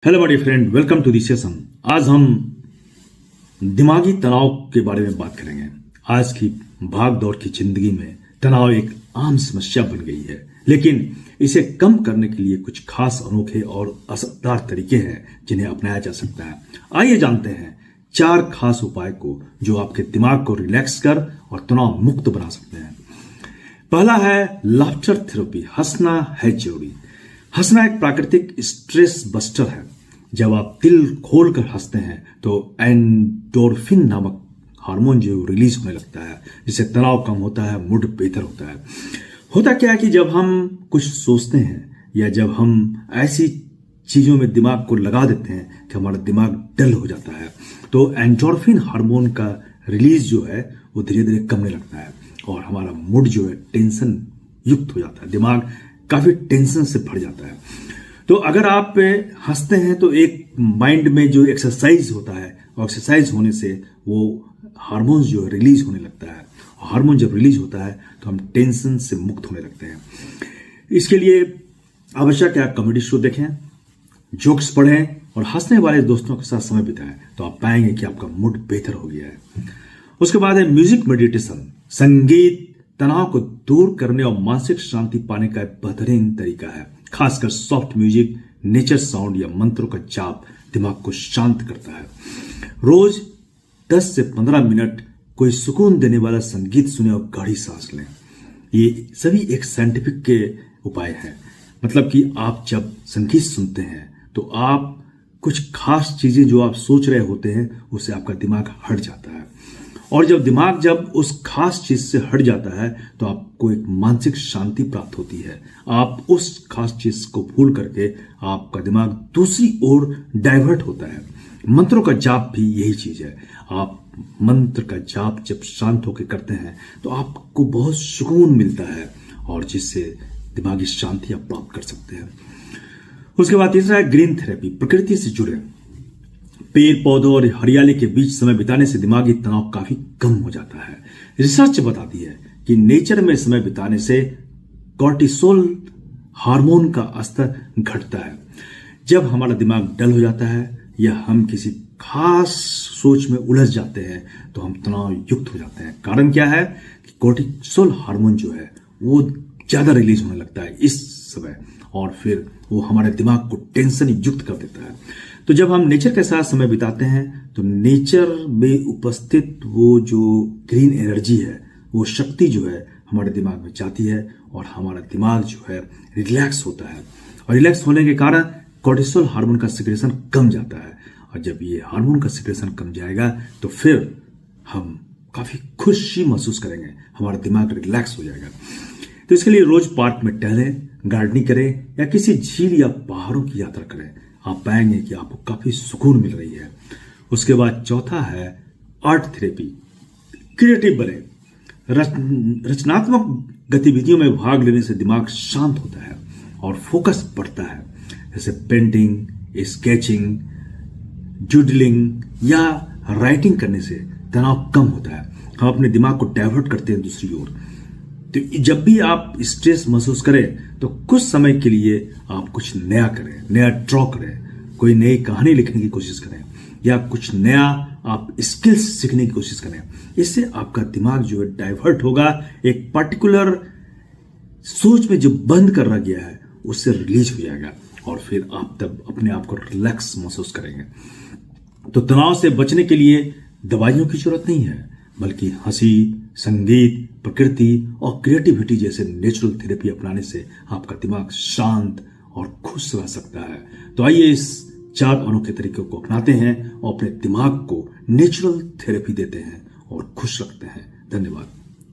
Hello my friend, welcome to the session. आज हम दिमागी तनाव के बारे में बात करेंगे। आज की भाग दौड़ की जिंदगी में तनाव एक आम समस्या बन गई है, लेकिन इसे कम करने के लिए कुछ खास अनोखे और असरदार तरीके हैं जिन्हें अपनाया जा सकता है। आइए जानते हैं 4 खास उपाय को जो आपके दिमाग को रिलैक्स कर और तनाव मुक्त बना सकते हैं। पहला है लाफ्टर थेरेपी। हंसना है जरूरी। हंसना एक प्राकृतिक स्ट्रेस बस्टर है। जब आप दिल खोलकर हंसते हैं तो एंडोर्फिन नामक हार्मोन जो रिलीज होने लगता है, जिससे तनाव कम होता है, मूड बेहतर होता है। होता क्या है कि जब हम कुछ सोचते हैं या जब हम ऐसी चीजों में दिमाग को लगा देते हैं कि हमारा दिमाग डल हो जाता है, तो एंडोर्फिन हार्मोन का रिलीज जो है वो धीरे धीरे कमने लगता है और हमारा मूड जो है टेंशन युक्त हो जाता है। दिमाग काफी टेंशन से भर जाता है। तो अगर आप हंसते हैं तो एक माइंड में जो एक्सरसाइज होता है और एक्सरसाइज होने से वो हार्मोन्स जो रिलीज होने लगता है। हार्मोन जब रिलीज होता है तो हम टेंशन से मुक्त होने लगते हैं। इसके लिए आवश्यक है आप कॉमेडी शो देखें, जोक्स पढ़ें और हंसने वाले दोस्तों के साथ समय बिताएं, तो आप पाएंगे कि आपका मूड बेहतर हो गया है। उसके बाद है म्यूजिक मेडिटेशन। संगीत तनाव को दूर करने और मानसिक शांति पाने का एक बेहतरीन तरीका है। खासकर सॉफ्ट म्यूजिक, नेचर साउंड या मंत्रों का जाप दिमाग को शांत करता है। रोज 10 से 15 मिनट कोई सुकून देने वाला संगीत सुने और गाढ़ी सांस लें। ये सभी एक साइंटिफिक के उपाय हैं। मतलब कि आप जब संगीत सुनते हैं तो आप कुछ खास चीजें जो आप सोच रहे होते हैं उससे आपका दिमाग हट जाता है, और जब दिमाग उस खास चीज से हट जाता है तो आपको एक मानसिक शांति प्राप्त होती है। आप उस खास चीज को भूल करके आपका दिमाग दूसरी ओर डाइवर्ट होता है। मंत्रों का जाप भी यही चीज है। आप मंत्र का जाप जब शांत होकर करते हैं तो आपको बहुत सुकून मिलता है और जिससे दिमागी शांति आप प्राप्त कर सकते हैं। उसके बाद तीसरा है ग्रीन थेरेपी। प्रकृति से जुड़े। पेड़ पौधों और हरियाली के बीच समय बिताने से दिमागी तनाव काफी कम हो जाता है। रिसर्च बताती है कि नेचर में समय बिताने से कॉर्टिसोल हार्मोन का स्तर घटता है। जब हमारा दिमाग डल हो जाता है या हम किसी खास सोच में उलझ जाते हैं तो हम तनाव युक्त हो जाते हैं। कारण क्या है कि कॉर्टिसोल हार्मोन जो है वो ज्यादा रिलीज होने लगता है इस समय, और फिर वो हमारे दिमाग को टेंशन युक्त कर देता है। तो जब हम नेचर के साथ समय बिताते हैं तो नेचर में उपस्थित वो जो ग्रीन एनर्जी है, वो शक्ति जो है हमारे दिमाग में जाती है और हमारा दिमाग जो है रिलैक्स होता है, और रिलैक्स होने के कारण कॉर्टिसोल हार्मोन का सिक्रेशन कम जाता है। और जब ये हार्मोन का सिक्रेशन कम जाएगा तो फिर हम काफी खुशी महसूस करेंगे, हमारा दिमाग रिलैक्स हो जाएगा। तो इसके लिए रोज पार्क में टहलें, गार्डनिंग करें या किसी झील या पहाड़ों की यात्रा करें। आप पाएंगे कि आपको काफी सुकून मिल रही है। उसके बाद चौथा है आर्ट थेरेपी। क्रिएटिव बने। रचनात्मक गतिविधियों में भाग लेने से दिमाग शांत होता है और फोकस बढ़ता है। जैसे पेंटिंग, स्केचिंग, डूडलिंग या राइटिंग करने से तनाव कम होता है। हम अपने दिमाग को डाइवर्ट करते हैं दूसरी ओर। तो जब भी आप स्ट्रेस महसूस करें तो कुछ समय के लिए आप कुछ नया करें, नया ड्रॉ करें, कोई नई कहानी लिखने की कोशिश करें या कुछ नया आप स्किल्स सीखने की कोशिश करें। इससे आपका दिमाग जो है डाइवर्ट होगा, एक पर्टिकुलर सोच में जो बंद कर रह गया है उससे रिलीज हो जाएगा और फिर आप तब अपने आप को रिलैक्स महसूस करेंगे। तो तनाव से बचने के लिए दवाइयों की जरूरत नहीं है, बल्कि हंसी, संगीत, प्रकृति और क्रिएटिविटी जैसे नेचुरल थेरेपी अपनाने से आपका दिमाग शांत और खुश रह सकता है। तो आइए इस 4 अनोखे तरीकों को अपनाते हैं और अपने दिमाग को नेचुरल थेरेपी देते हैं और खुश रखते हैं। धन्यवाद।